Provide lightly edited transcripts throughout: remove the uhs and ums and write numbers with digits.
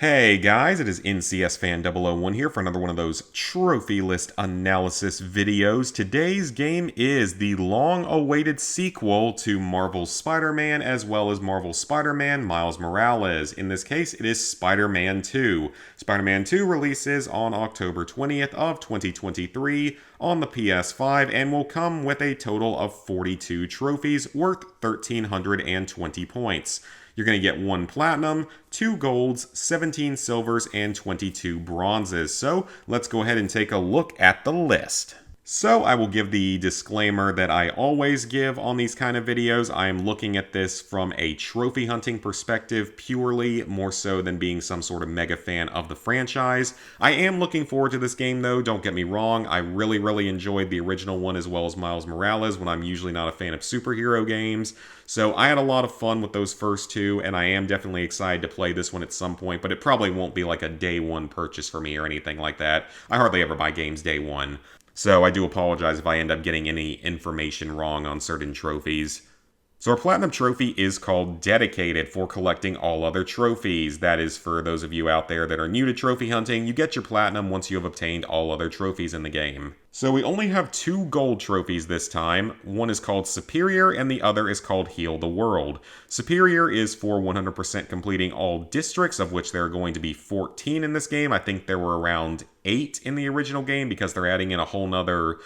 Hey guys, it is NCS Fan 001 here for another one of those trophy list analysis videos. Today's game is the long-awaited sequel to Marvel's Spider-Man as well as Marvel's Spider-Man Miles Morales. In this case, it is Spider-Man 2. Spider-Man 2 releases on October 20th of 2023 on the PS5 and will come with a total of 42 trophies worth 1,320 points. You're going to get 1 platinum, 2 golds, 17 silvers, and 22 bronzes. So let's go ahead and take a look at the list. So I will give the disclaimer that I always give on these kind of videos. I am looking at this from a trophy hunting perspective purely, more so than being some sort of mega fan of the franchise. I am looking forward to this game though, don't get me wrong. I really enjoyed the original one as well as Miles Morales when I'm usually not a fan of superhero games. So I had a lot of fun with those first two, and I am definitely excited to play this one at some point, but it probably won't be like a day one purchase for me or anything like that. I hardly ever buy games day one. So I do apologize if I end up getting any information wrong on certain trophies. So our Platinum Trophy is called Dedicated for collecting all other trophies. That is for those of you out there that are new to trophy hunting, you get your Platinum once you have obtained all other trophies in the game. So we only have 2 gold trophies this time. One is called Superior and the other is called Heal the World. Superior is for 100% completing all districts, of which there are going to be 14 in this game. I think there were around 8 in the original game because they're adding in a whole nother,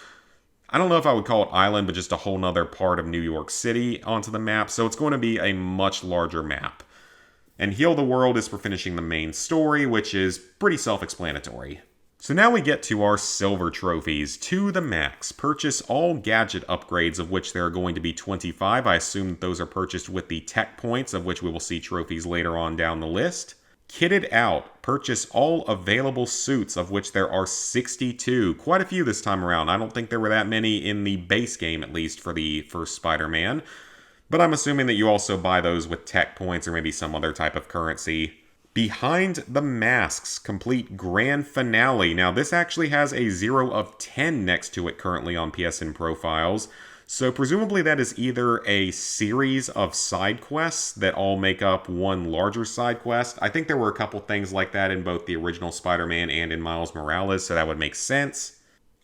I don't know if I would call it island, but just a whole nother part of New York City onto the map. So it's going to be a much larger map. And Heal the World is for finishing the main story, which is pretty self-explanatory. So now we get to our silver trophies to the max. Purchase all gadget upgrades, of which there are going to be 25. I assume that those are purchased with the tech points, of which we will see trophies later on down the list. Kitted out. Purchase all available suits, of which there are 62. Quite a few this time around. I don't think there were that many in the base game, at least for the first Spider-Man. But I'm assuming that you also buy those with tech points or maybe some other type of currency. Behind the Masks, complete Grand Finale. Now this actually has a 0 of 10 next to it currently on PSN profiles. So presumably that is either a series of side quests that all make up one larger side quest. I think there were a couple things like that in both the original Spider-Man and in Miles Morales, so that would make sense.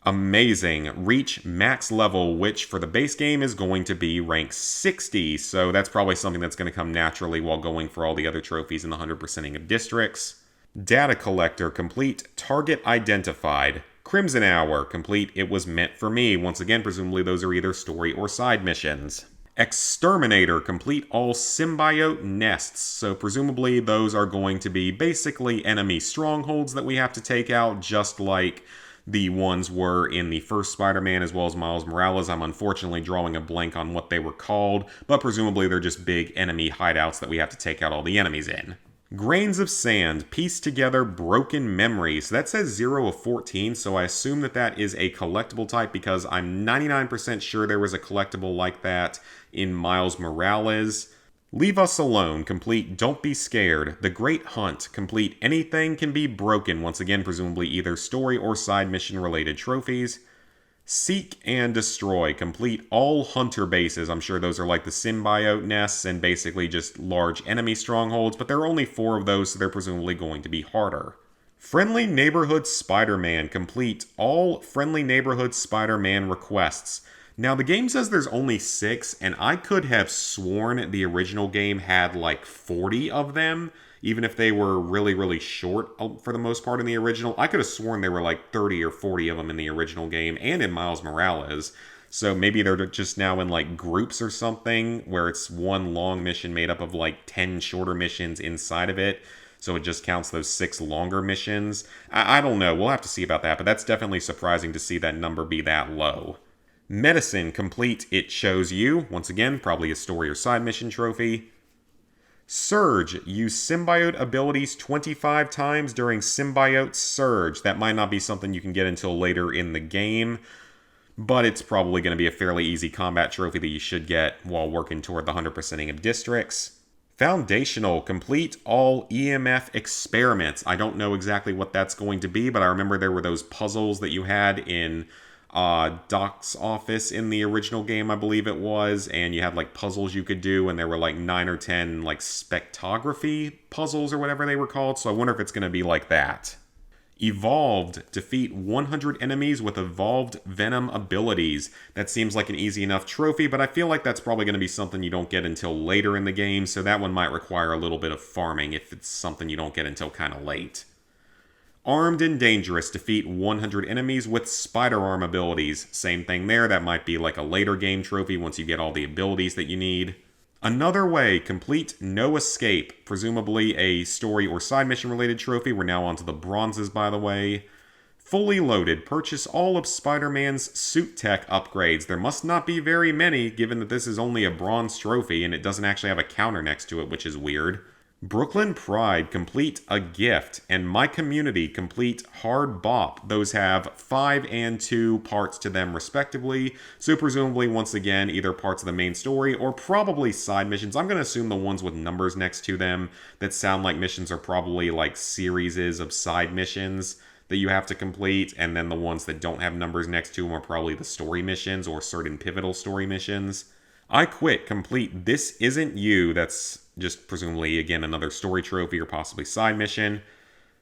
Amazing. Reach max level, which for the base game is going to be rank 60, so that's probably something that's going to come naturally while going for all the other trophies in the 100%ing of districts. Data Collector, complete Target Identified. Crimson Hour, complete It Was Meant for Me. Once again, presumably those are either story or side missions. Exterminator, complete all symbiote nests. So presumably those are going to be basically enemy strongholds that we have to take out, just like the ones were in the first Spider-Man as well as Miles Morales. I'm unfortunately drawing a blank on what they were called, but presumably they're just big enemy hideouts that we have to take out all the enemies in. Grains of Sand, piece together broken memories. That says 0 of 14, so I assume that that is a collectible type because I'm 99% sure there was a collectible like that in Miles Morales. Leave Us Alone, complete Don't Be Scared. The Great Hunt, complete Anything Can Be Broken. Once again, presumably either story or side mission related trophies. Seek and Destroy, complete all hunter bases. I'm sure those are like the symbiote nests and basically just large enemy strongholds, but there are only 4 of those, so they're presumably going to be harder. Friendly Neighborhood Spider-Man, complete all Friendly Neighborhood Spider-Man requests. Now the game says there's only 6, and I could have sworn the original game had like 40 of them. Even if they were really short for the most part in the original. I could have sworn there were like 30 or 40 of them in the original game and in Miles Morales. So maybe they're just now in like groups or something where it's one long mission made up of like 10 shorter missions inside of it. So it just counts those 6 longer missions. I don't know. We'll have to see about that. But that's definitely surprising to see that number be that low. Medicine, complete It Chose You. Once again, probably a story or side mission trophy. Surge, use symbiote abilities 25 times during symbiote surge. That might not be something you can get until later in the game, but it's probably going to be a fairly easy combat trophy that you should get while working toward the 100%ing of districts. Foundational, complete all EMF experiments. I don't know exactly what that's going to be, but I remember there were those puzzles that you had in doc's office in the original game, I believe it was, and you had like puzzles you could do, and there were like 9 or 10 like spectrography puzzles or whatever they were called, so I wonder if it's going to be like that. Evolved. Defeat 100 enemies with evolved venom abilities. That seems like an easy enough trophy, but I feel like that's probably going to be something you don't get until later in the game, so that one might require a little bit of farming if it's something you don't get until kind of late. Armed and Dangerous. Defeat 100 enemies with spider arm abilities. Same thing there, that might be like a later game trophy once you get all the abilities that you need. Another Way. Complete No Escape. Presumably a story or side mission related trophy. We're now on to the bronzes, by the way. Fully Loaded. Purchase all of Spider-Man's suit tech upgrades. There must not be very many, given that this is only a bronze trophy and it doesn't actually have a counter next to it, which is weird. Brooklyn Pride. Complete a gift. And My Community. Complete Hard Bop. Those have 5 and 2 parts to them respectively. So presumably, once again, either parts of the main story or probably side missions. I'm going to assume the ones with numbers next to them that sound like missions are probably like series of side missions that you have to complete. And then the ones that don't have numbers next to them are probably the story missions or certain pivotal story missions. I Quit. Complete This Isn't You. That's just presumably, again, another story trophy or possibly side mission.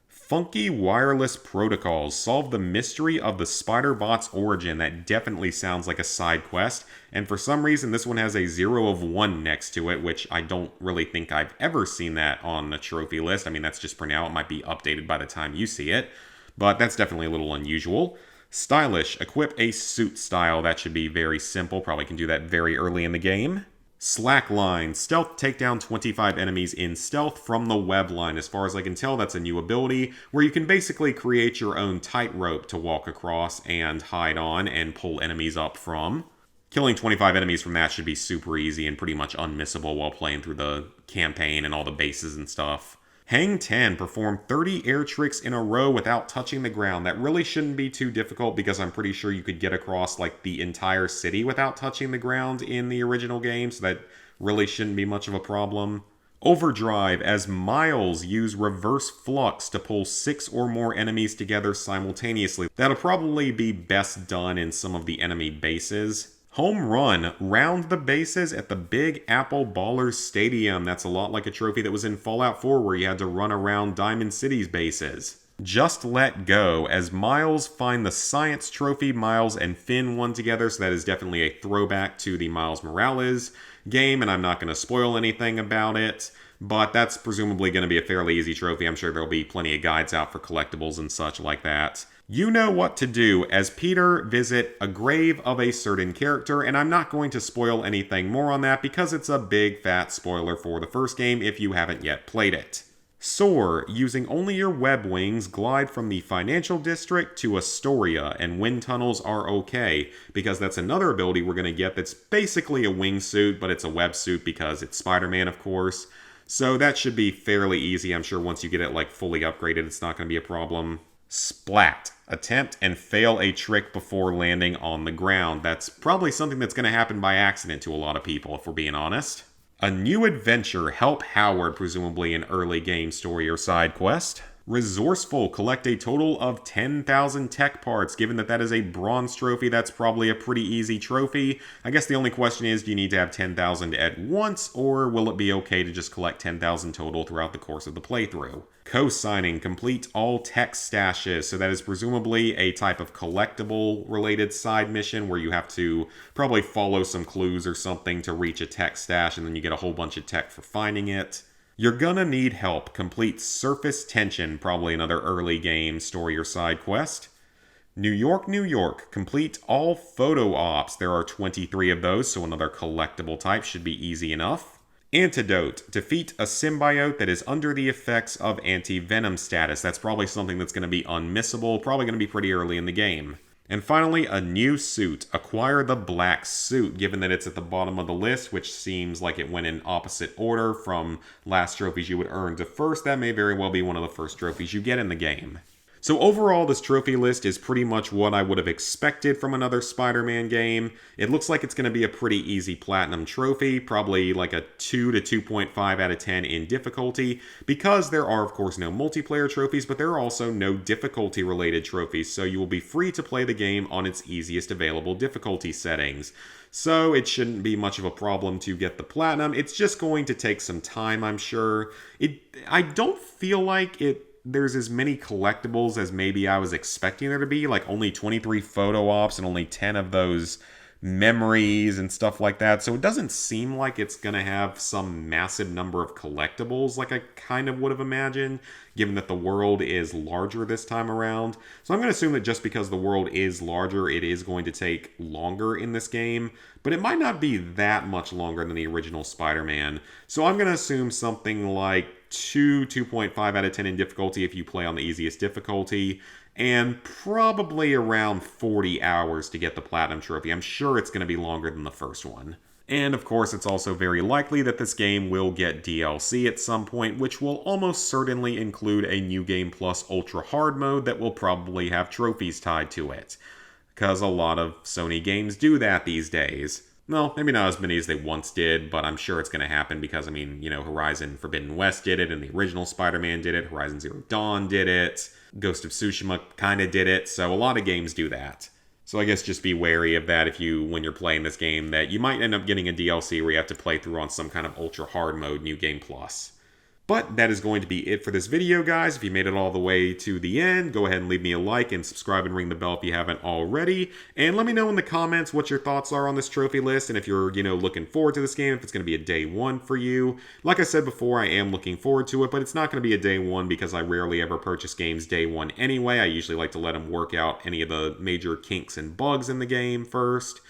Funky Wireless Protocols. Solve the mystery of the Spider-Bot's origin. That definitely sounds like a side quest. And for some reason, this one has a 0 of 1 next to it, which I don't really think I've ever seen that on the trophy list. I mean, that's just for now. It might be updated by the time you see it. But that's definitely a little unusual. Stylish. Equip a suit style. That should be very simple. Probably can do that very early in the game. Slackline. Stealth. Take down 25 enemies in stealth from the web line. As far as I can tell, that's a new ability where you can basically create your own tightrope to walk across and hide on and pull enemies up from. Killing 25 enemies from that should be super easy and pretty much unmissable while playing through the campaign and all the bases and stuff. Hang 10. Perform 30 air tricks in a row without touching the ground. That really shouldn't be too difficult because I'm pretty sure you could get across like the entire city without touching the ground in the original game, so that really shouldn't be much of a problem. Overdrive. As Miles, use reverse flux to pull 6 or more enemies together simultaneously. That'll probably be best done in some of the enemy bases. Home Run. Round the bases at the Big Apple Ballers Stadium. That's a lot like a trophy that was in Fallout 4 where you had to run around Diamond City's bases. Just Let Go. As Miles, find the Science Trophy Miles and Finn won together, so that is definitely a throwback to the Miles Morales game, and I'm not going to spoil anything about it, but that's presumably going to be a fairly easy trophy. I'm sure there'll be plenty of guides out for collectibles and such like that. You Know What to Do. As Peter visit a grave of a certain character, and I'm not going to spoil anything more on that because it's a big fat spoiler for the first game if you haven't yet played it. Soar. Using only your web wings, glide from the financial district to Astoria, and wind tunnels are okay, because that's another ability we're going to get that's basically a wingsuit, but it's a web suit because it's Spider-Man, of course. So that should be fairly easy. I'm sure once you get it like fully upgraded, it's not going to be a problem. Splat. Attempt and fail a trick before landing on the ground. That's probably something that's going to happen by accident to a lot of people, if we're being honest. A New Adventure. Help Howard, presumably an early game story or side quest. Resourceful. Collect a total of 10,000 tech parts. Given that that is a bronze trophy, that's probably a pretty easy trophy. I guess the only question is, do you need to have 10,000 at once, or will it be okay to just collect 10,000 total throughout the course of the playthrough? Co-signing. Complete all tech stashes. So that is presumably a type of collectible-related side mission where you have to probably follow some clues or something to reach a tech stash, and then you get a whole bunch of tech for finding it. You're gonna need help. Complete Surface Tension, probably another early game story or side quest. New York, New York. Complete all photo ops. There are 23 of those, so another collectible type should be easy enough. Antidote. Defeat a symbiote that is under the effects of anti-venom status. That's probably something that's going to be unmissable, probably going to be pretty early in the game. And finally, a new suit. Acquire the black suit, given that it's at the bottom of the list, which seems like it went in opposite order from last trophies you would earn to first. That may very well be one of the first trophies you get in the game. So overall, this trophy list is pretty much what I would have expected from another Spider-Man game. It looks like it's going to be a pretty easy platinum trophy, probably like a 2 to 2.5 out of 10 in difficulty, because there are of course no multiplayer trophies, but there are also no difficulty related trophies, so you will be free to play the game on its easiest available difficulty settings. So it shouldn't be much of a problem to get the platinum. It's just going to take some time, I'm sure. I don't feel like there's as many collectibles as maybe I was expecting there to be, like only 23 photo ops and only 10 of those memories and stuff like that. So it doesn't seem like it's going to have some massive number of collectibles like I kind of would have imagined, given that the world is larger this time around. So I'm going to assume that just because the world is larger, it is going to take longer in this game, but it might not be that much longer than the original Spider-Man. So I'm going to assume something like 2.5 out of 10 in difficulty if you play on the easiest difficulty, and probably around 40 hours to get the Platinum Trophy. I'm sure it's going to be longer than the first one. And of course, it's also very likely that this game will get DLC at some point, which will almost certainly include a New Game Plus Ultra Hard mode that will probably have trophies tied to it. Because a lot of Sony games do that these days. Well, maybe not as many as they once did, but I'm sure it's going to happen because, I mean, you know, Horizon Forbidden West did it, and the original Spider-Man did it, Horizon Zero Dawn did it, Ghost of Tsushima kind of did it, so a lot of games do that. So I guess just be wary of that when you're playing this game, that you might end up getting a DLC where you have to play through on some kind of ultra hard mode, New Game Plus. But that is going to be it for this video, guys. If you made it all the way to the end, go ahead and leave me a like and subscribe and ring the bell if you haven't already. And let me know in the comments what your thoughts are on this trophy list, and if you're, looking forward to this game, if it's going to be a day one for you. Like I said before, I am looking forward to it, but it's not going to be a day one because I rarely ever purchase games day one anyway. I usually like to let them work out any of the major kinks and bugs in the game first.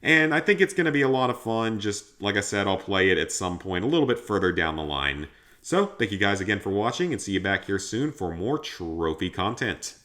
And I think it's going to be a lot of fun. Just like I said, I'll play it at some point a little bit further down the line. So, thank you guys again for watching, and see you back here soon for more trophy content.